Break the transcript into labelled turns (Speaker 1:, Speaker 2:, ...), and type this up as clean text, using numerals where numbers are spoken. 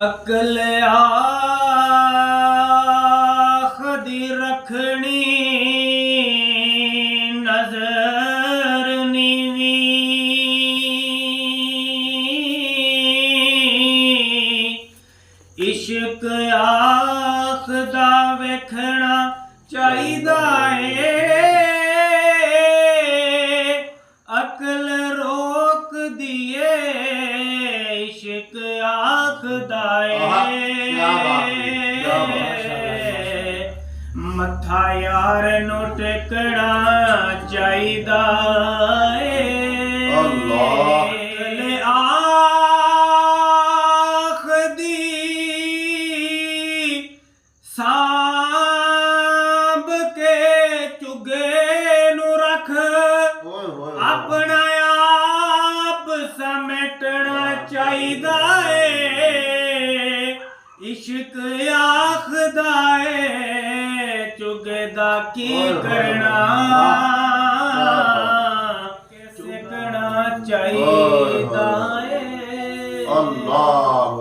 Speaker 1: अकल आखदी रखनी नजर नीवी इश्क आखदा वेखना चाहिदा है अकल रोक दिए इश्क आखदा मथा यार नु टेकना चाहिदा आखदी सांभ के चुगे नु रख अपना आप समेटना चाहिदा इश्क आखदा चुगे दा की करना सिखना चाहिदा
Speaker 2: अल्लाह